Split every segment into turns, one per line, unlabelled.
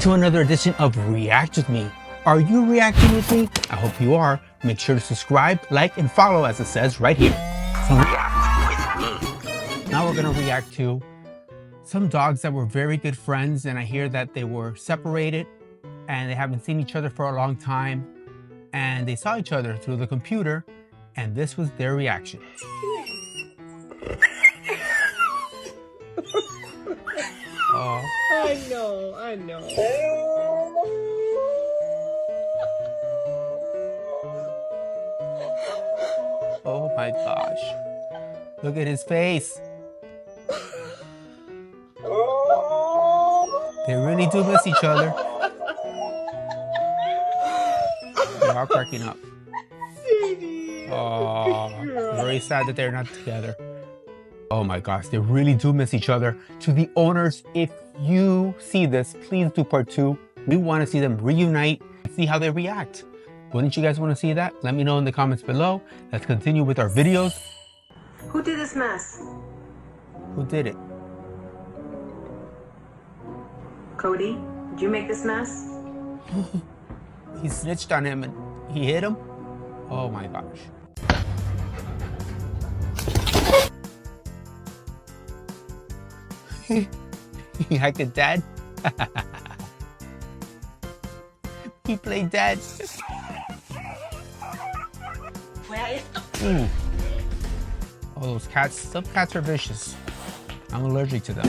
to another edition of React With Me. Are you reacting with me? I hope you are. Make sure to subscribe, like, and follow as it says right here. So React With Me. Now we're gonna react to some dogs that were very good friends, and I hear that they were separated and they haven't seen each other for a long time, and they saw each other through the computer, and this was their reaction. Oh.
I know.
Oh my gosh. Look at his face. They really do miss each other. They're all cracking up. Oh, very sad that they're not together. Oh my gosh, they really do miss each other. To the owners, if you see this, please do part 2. We want to see them reunite and see how they react. Wouldn't you guys want to see that? Let me know in the comments below. Let's continue with our videos.
Who did this mess?
Who did it?
Cody, did you make this mess?
He snitched on him and he hit him? Oh my gosh. He acted dead? He played dead. Ooh. Oh, those cats. Some cats are vicious. I'm allergic to them.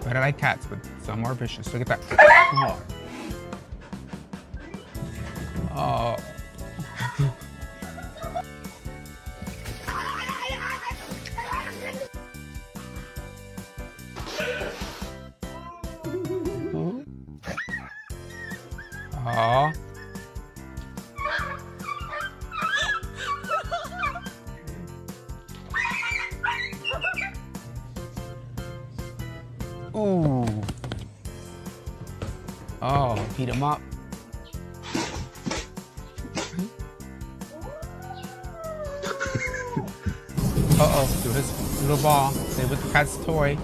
But I like cats, but some are vicious. Look at that. Oh. Oh. Oh. Ooh. Oh, beat him up. Uh-oh, threw his little ball. Play with the cat's toy.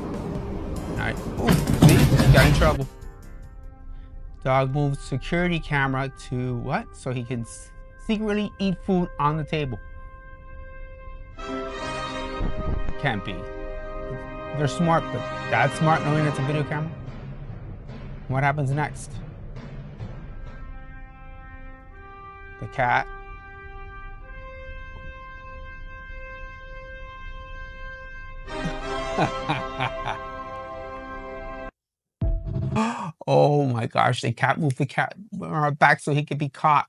Alright. Ooh, see? He got in trouble. Dog moves security camera to what? So he can secretly eat food on the table. Can't be. They're smart, but that's smart knowing it's a video camera? What happens next? The cat. Oh my gosh, the cat moved the cat back so he could be caught.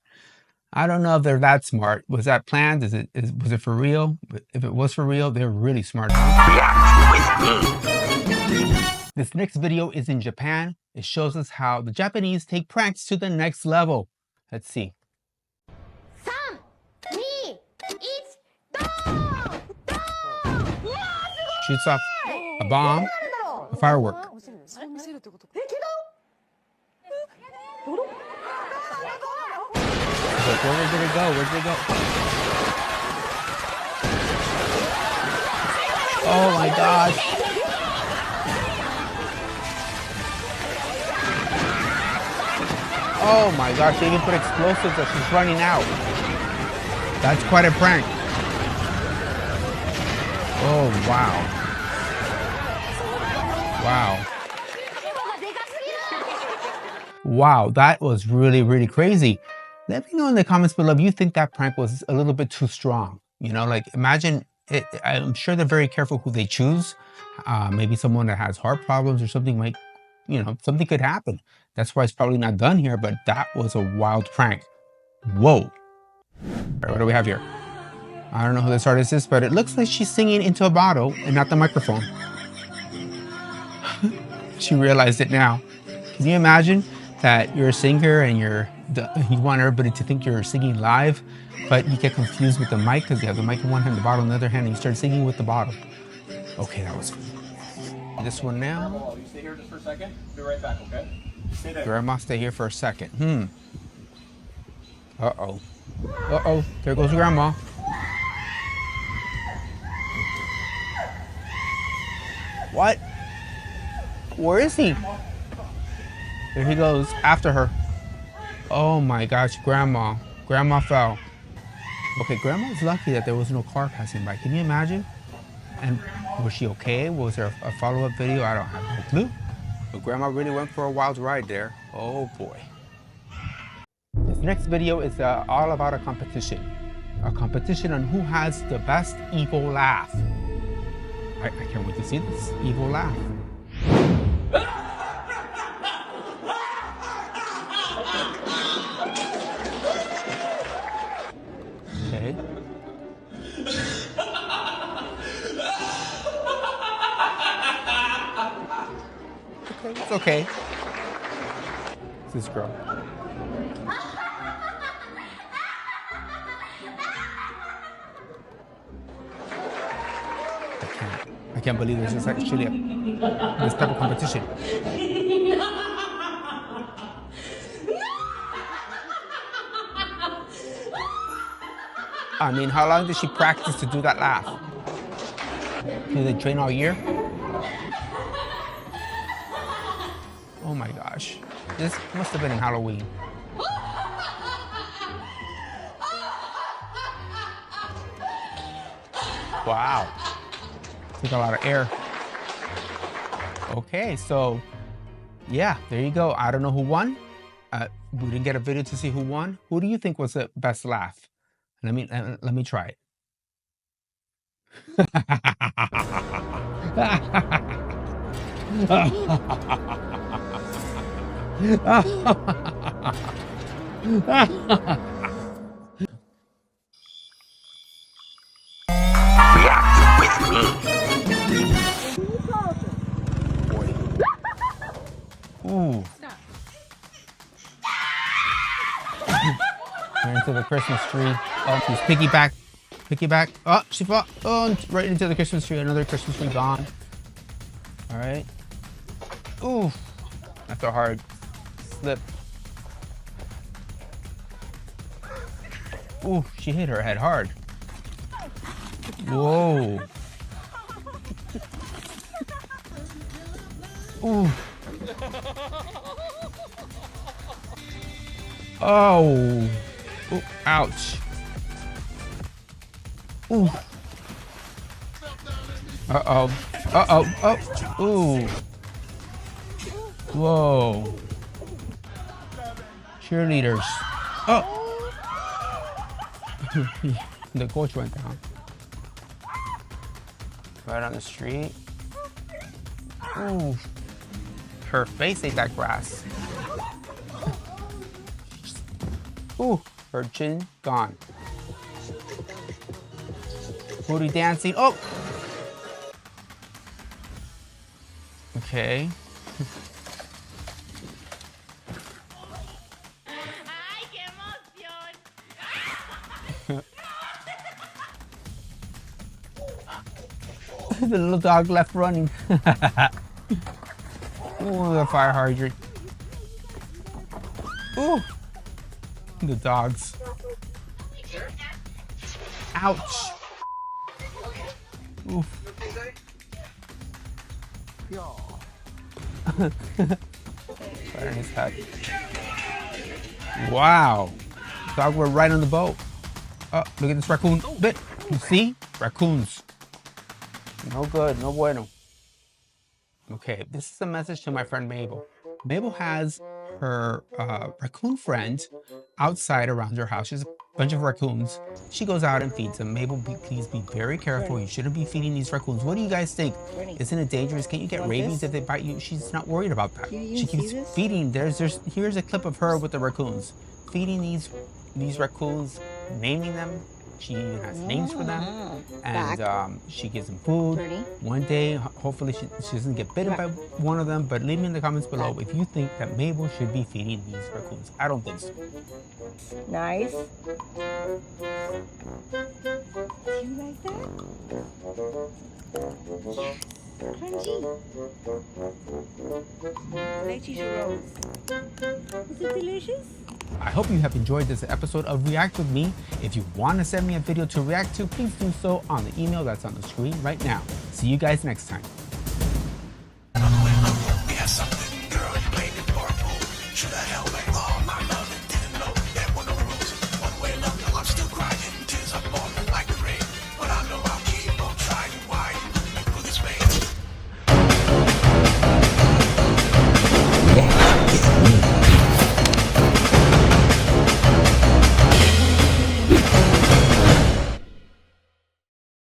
I don't know if they're that smart. Was that planned? Was it for real? If it was for real, they're really smart. This next video is in Japan. It shows us how the Japanese take pranks to the next level. Let's see.
3, 2, 1,
Shoots off a bomb, a firework. Like, where did it go? Where did it go? Oh my gosh. Oh my gosh, they even put explosives as she's running out. That's quite a prank. Oh wow. Wow. Wow, that was really, really crazy. Let me know in the comments below if you think that prank was a little bit too strong. You know, like imagine it. I'm sure they're very careful who they choose. Maybe someone that has heart problems or something might, you know, something could happen. That's why it's probably not done here, but that was a wild prank. Whoa. All right, what do we have here? I don't know who this artist is, but it looks like she's singing into a bottle and not the microphone. She realized it now. Can you imagine that you're a singer and you want everybody to think you're singing live, but you get confused with the mic because you have the mic in one hand, the bottle in the other hand, and you start singing with the bottle. Okay, that was cool. This one now.
You stay here just for a second. Be right back, okay? Stay there.
Grandma, stay here for a second. Uh-oh. Uh-oh. There goes Grandma. What? Where is he? There he goes after her. Oh my gosh, Grandma. Grandma fell. Okay, Grandma's lucky that there was no car passing by. Can you imagine? And was she okay? Was there a follow-up video? I don't have no clue. But Grandma really went for a wild ride there. Oh boy. This next video is all about a competition. A competition on who has the best evil laugh. I can't wait to see this evil laugh. Okay. Okay, it's okay. It's this girl. I can't believe this is actually this type of competition. I mean, how long did she practice to do that laugh? Did they train all year? Oh my gosh. This must have been in Halloween. Wow. Took a lot of air. Okay, so yeah, there you go. I don't know who won. We didn't get a video to see who won. Who do you think was the best laugh? Let me try it. Ooh. Right into the Christmas tree. Oh, she's piggyback. Oh, she fell. Oh, right into the Christmas tree. Another Christmas tree gone. All right. Ooh, that's a hard slip. Ooh, she hit her head hard. Whoa. Ooh. Oh. Ooh, ouch. Ooh. Uh-oh. Uh-oh. Oh. Ooh. Whoa. Cheerleaders. Oh. The coach went down. Right on the street. Ooh. Her face ate that grass. Ooh. Her chin gone. Booty dancing. Oh. Okay.
¡Ay, qué emoción!
The little dog left running. Ooh, the fire hydrant. Ooh. The dogs. Ouch. Oof. Right on his head. Wow. Dog were right on the boat. Oh, look at this raccoon. Bit. You see? Raccoons. No good. No bueno. Okay, this is a message to my friend Mabel. Mabel has her raccoon friend outside around her house. She has a bunch of raccoons. She goes out and feeds them. Mabel, please be very careful. You shouldn't be feeding these raccoons. What do you guys think? Isn't it dangerous? Can't you get rabies if they bite you? She's not worried about that. She keeps feeding. Here's a clip of her with the raccoons. Feeding these raccoons, naming them. She even has names for them, and she gives them food. One day, hopefully she doesn't get bitten by one of them, but leave me in the comments below if you think that Mabel should be feeding these raccoons. I don't think so.
Nice.
Do you like that? Yes. Crunchy. Lettuce rolls. Is it delicious?
I hope you have enjoyed this episode of React With Me. If you want to send me a video to react to, please do so on the email that's on the screen right now. See you guys next time.